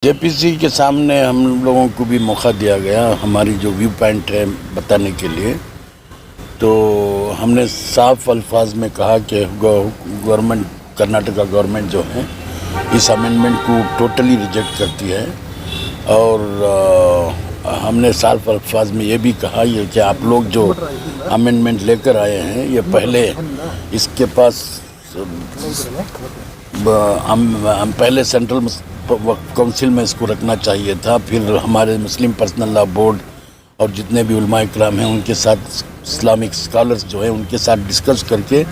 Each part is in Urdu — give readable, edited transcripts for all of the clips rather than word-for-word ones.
JPC کے سامنے ہم لوگوں کو بھی موقع دیا گیا ہماری جو ویو پوائنٹ ہے بتانے کے لیے، تو ہم نے صاف الفاظ میں کہا کہ گورنمنٹ کرناٹکا گورنمنٹ جو ہے اس امینڈمنٹ کو ٹوٹلی ریجیکٹ کرتی ہے، اور ہم نے صاف الفاظ میں یہ بھی کہا کہ آپ لوگ جو امینڈمنٹ لے کر آئے ہیں یہ پہلے اس کے پاس ہم پہلے سینٹرل کونسل میں اس کو رکھنا چاہیے تھا، پھر ہمارے مسلم پرسنل لا بورڈ اور جتنے بھی علماء کرام ہیں ان کے ساتھ اسلامک اسکالرز جو ہیں ان کے ساتھ ڈسکس کر کے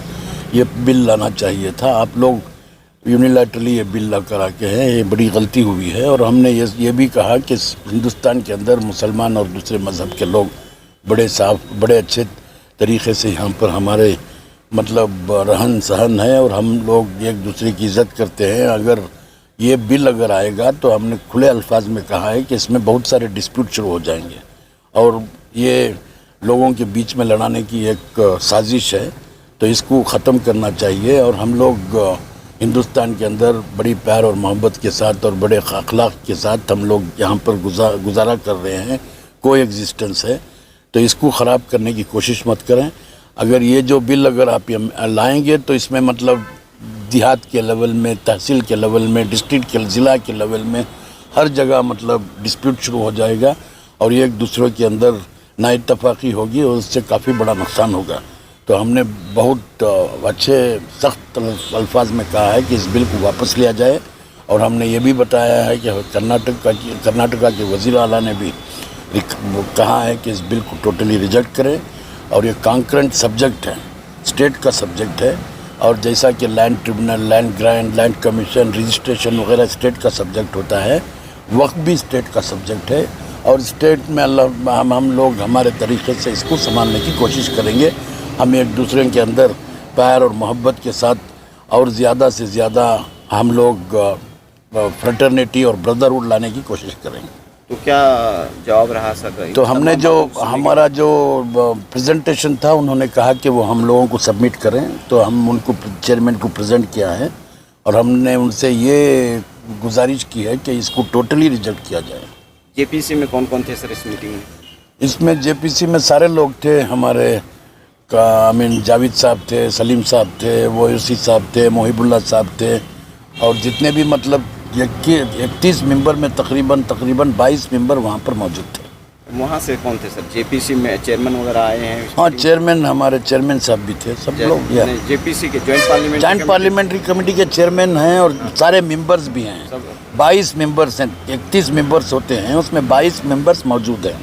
یہ بل لانا چاہیے تھا۔ آپ لوگ یونیلیٹرلی یہ بل لا کر کے ہیں، یہ بڑی غلطی ہوئی ہے، اور ہم نے یہ بھی کہا کہ ہندوستان کے اندر مسلمان اور دوسرے مذہب کے لوگ بڑے اچھے طریقے سے یہاں پر ہمارے رہن سہن ہے، اور ہم لوگ ایک دوسرے کی عزت کرتے ہیں۔ اگر یہ بل اگر آئے گا تو ہم نے کھلے الفاظ میں کہا ہے کہ اس میں بہت سارے ڈسپیوٹ شروع ہو جائیں گے، اور یہ لوگوں کے بیچ میں لڑانے کی ایک سازش ہے، تو اس کو ختم کرنا چاہیے۔ اور ہم لوگ ہندوستان کے اندر بڑی پیار اور محبت کے ساتھ اور بڑے اخلاق کے ساتھ ہم لوگ یہاں پر گزارا کر رہے ہیں، کوئی ایگزسٹنس ہے، تو اس کو خراب کرنے کی کوشش مت کریں۔ اگر یہ جو بل اگر آپ لائیں گے تو اس میں دیہات کے لیول میں، تحصیل کے لیول میں، ڈسٹرکٹ کے ضلع کے لیول میں ہر جگہ ڈسپیوٹ شروع ہو جائے گا، اور ایک دوسرے کے اندر نا اتفاقی ہوگی، اور اس سے کافی بڑا نقصان ہوگا۔ تو ہم نے بہت اچھے سخت الفاظ میں کہا ہے کہ اس بل کو واپس لیا جائے، اور ہم نے یہ بھی بتایا ہے کہ کرناٹکا کے وزیر اعلیٰ نے بھی کہا ہے کہ اس بل کو ٹوٹلی ریجیکٹ کریں، اور یہ کانکرنٹ سبجیکٹ ہے، اسٹیٹ کا سبجیکٹ ہے، اور جیسا کہ land tribunal, land grant, land commission, registration وغیرہ اسٹیٹ کا سبجیکٹ ہوتا ہے، وقت بھی اسٹیٹ کا سبجیکٹ ہے، اور اسٹیٹ میں ہم لوگ ہمارے طریقے سے اس کو سنبھالنے کی کوشش کریں گے۔ ہم ایک دوسرے کے اندر پیار اور محبت کے ساتھ اور زیادہ سے زیادہ ہم لوگ فریٹرنیٹی اور بردرہوڈ لانے کی کوشش کریں گے۔ تو کیا جواب رہا سر؟ تو ہم نے ہمارا جو پریزنٹیشن تھا انہوں نے کہا کہ وہ ہم لوگوں کو سبمٹ کریں، تو ہم ان کو چیئرمین کو پریزنٹ کیا ہے، اور ہم نے ان سے یہ گزارش کی ہے کہ اس کو ٹوٹلی ریجیکٹ کیا جائے۔ JPC میں کون کون تھے سر اس میٹنگ میں؟ اس میں JPC میں سارے لوگ تھے، ہمارے جاوید صاحب تھے، سلیم صاحب تھے، ویوسی صاحب تھے، محب اللہ صاحب تھے، اور جتنے بھی 31 ممبر میں تقریباً 22 ممبر وہاں پر موجود تھے۔ وہاں سے کون تھے سر؟ JPC میں چیئرمین وغیرہ آئے ہیں؟ ہاں، چیئرمین ہمارے چیئرمین صاحب بھی تھے، سب لوگ۔ JPC کے جوائنٹ پارلیمنٹری کمیٹی کے چیئرمین ہیں، اور سارے ممبرز بھی ہیں، 22 ممبرز ہیں، 31 ممبرز ہوتے ہیں، اس میں 22 ممبرز موجود ہیں،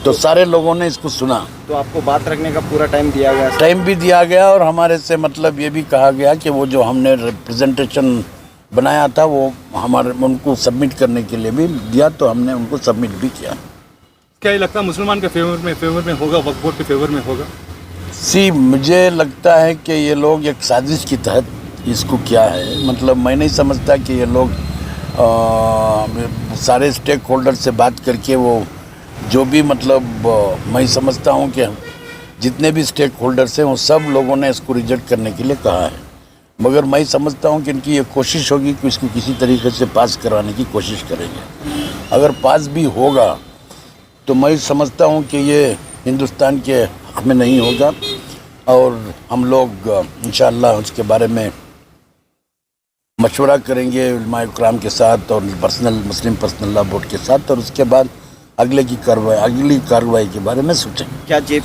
تو سارے لوگوں نے اس کو سنا۔ تو آپ کو بات رکھنے کا پورا ٹائم دیا گیا؟ ٹائم بھی دیا گیا، اور ہمارے سے یہ بھی کہا گیا کہ وہ جو ہم نے ریپریزنٹیشن بنایا تھا وہ ان کو سبمٹ کرنے کے لیے بھی دیا، تو ہم نے ان کو سبمٹ بھی کیا۔ کیا یہ لگتا ہے مسلمان کے فیور میں ہوگا، وقف بورڈ کے فیور میں ہوگا؟ مجھے لگتا ہے کہ یہ لوگ ایک سازش کی تحت اس کو کیا ہے، میں نہیں سمجھتا کہ یہ لوگ سارے اسٹیک ہولڈر سے بات کر کے وہ جو بھی میں سمجھتا ہوں کہ جتنے بھی اسٹیک ہولڈرس ہیں وہ سب لوگوں نے اس کو ریجیکٹ کرنے کے لیے کہا ہے، مگر میں سمجھتا ہوں کہ ان کی یہ کوشش ہوگی کہ اس کو کسی طریقے سے پاس کرانے کی کوشش کریں گے۔ اگر پاس بھی ہوگا تو میں سمجھتا ہوں کہ یہ ہندوستان کے حق میں نہیں ہوگا، اور ہم لوگ انشاءاللہ اس کے بارے میں مشورہ کریں گے علماء کرام کے ساتھ اور مسلم پرسنل لا بورڈ کے ساتھ، اور اس کے بعد اگلی کارروائی کے بارے میں سوچیں۔ کیا